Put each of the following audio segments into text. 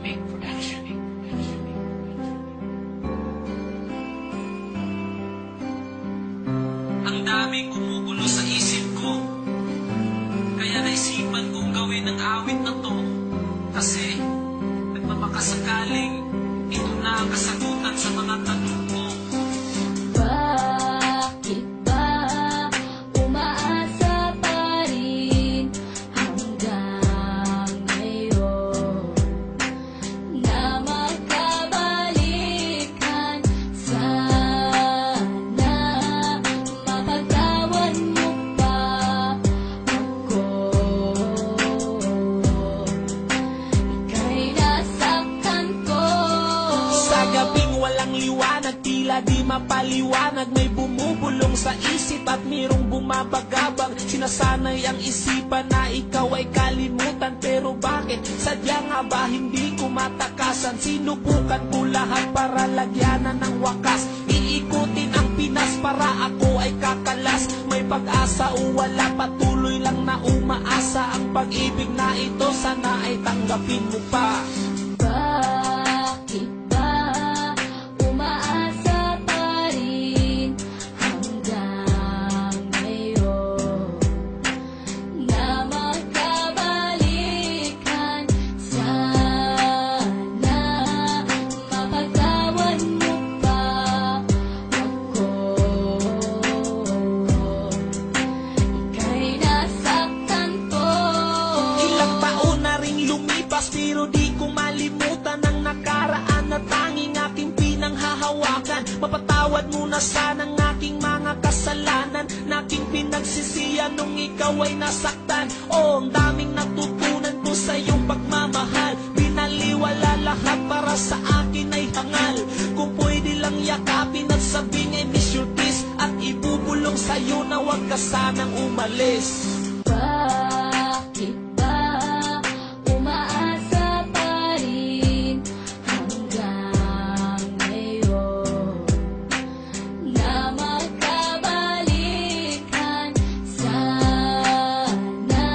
Big production. Ang daming gumugulo sa isip ko, kaya naisipan kong gawin ang awit na to. Kasi nagmamakasaling ito na ang kasagutan sa mga tanong ko. Bakit ba umaasa pa rin hanggang ngayon na magkabalikan? Sana mapagtawan mo pa ako. Ika'y nasaktan ko. Sa gabing walang liwanag, tila di mapaliwanag, may bumubulong sa isip at mayroong bumabagabag. Sinasanay ang isipan na ikaw ay kalimutan, pero bakit? Sadya nga ba hindi ko matakasan? Sinubukan ko lahat para lagyanan ng wakas, iikutin ang Pinas para ako ay kakalas. May pag-asa o wala, patuloy lang na umaasa. Ang pag-ibig na ito sana ay tanggapin mo pa. Bakit ba umaasa pa rin hanggang ngayon na magkabalikan? Sana mapagtawan mo pa ako. Ika'y nasaktan ko. Ilang taon na ring lumipas, pero di ko malimutan ang nakaraan na tanging aking pinanghahawakan. Mapatawad mo na sana ang aking mga kasalanan, na aking pinagsisiyan nung ikaw ay nasaktan. Oh, ang daming natutunan ko sa iyong pagmamahal. Binaliwala lahat para sa akin ay hangal. Kung pwede lang yakapin at sabing I miss your kiss, at ibubulong sa'yo na huwag ka sanang umalis. Bakit ba umaasa pa rin hanggang ngayon na magkabalikan? Sana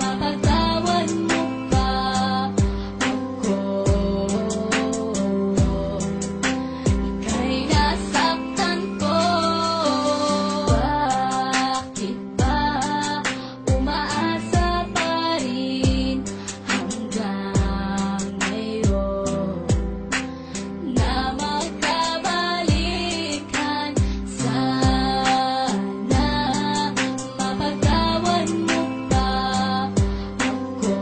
mapagtawan mo pa ako. Ika'y nasaktan ko. Bakit ba umaasa pa rin hanggang ngayon na magkabalikan? Sana mapagtawan mo pa ako.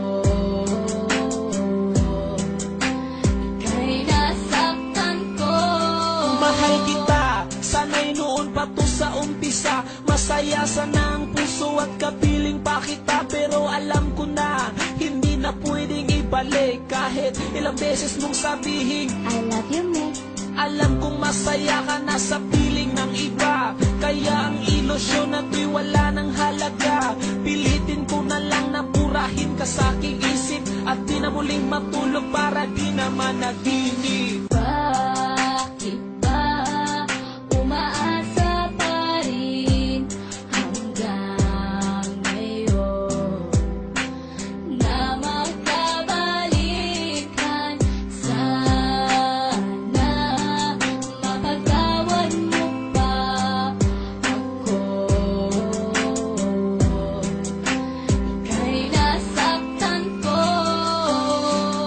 Ika'y nasaktan ko. Mahal kita, sana'y noon pa to sa umpisa. Masaya sana ang puso at kapiling pa kita, pero alam ko na hindi na pwedeng ibalik. Kahit ilang beses mong sabihin I love you, me. alam kong masaya ka na sa piling ng iba, kaya ang ilusyon na to'y wala ng halaga. Pilitin ko na lang na purahin ka sa aking isip, at di na muling matulog para di na managinip. Bakit ba umaasa pa rin hanggang ngayon na magkabalikan? Sana mapagtawan mo pa ako. Ika'y nasaktan ko.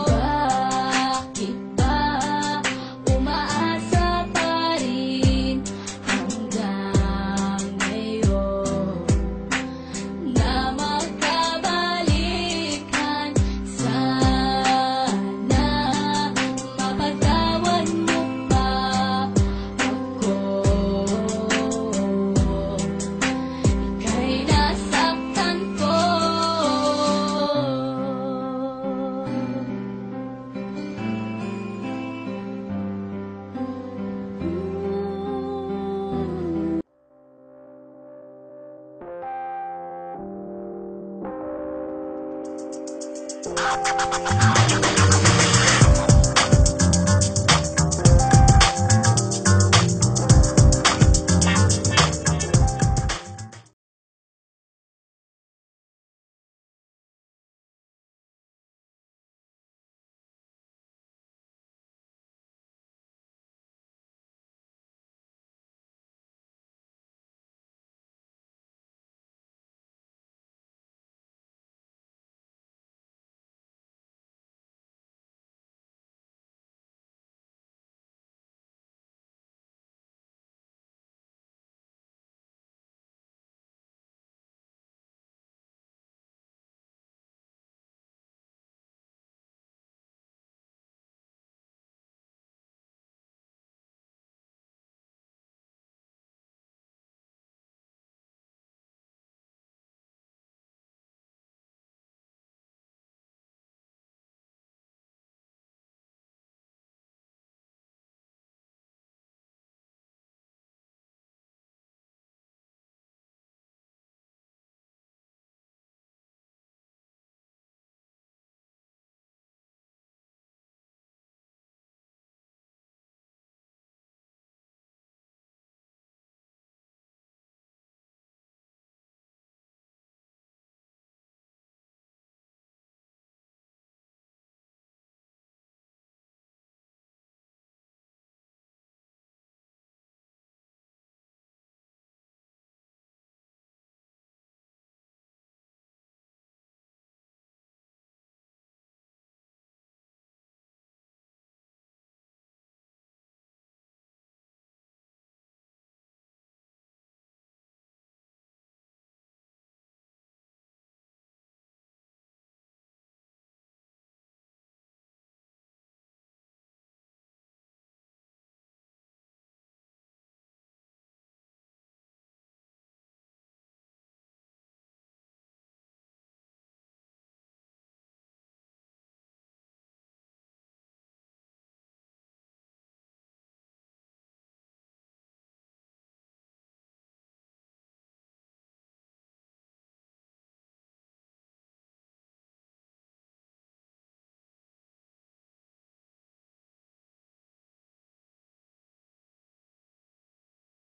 Bakit ba umaasa pa rin hanggang ngayon na magkabalikan? Sana mapagtawan mo pa ako. Ika'y nasaktan ko.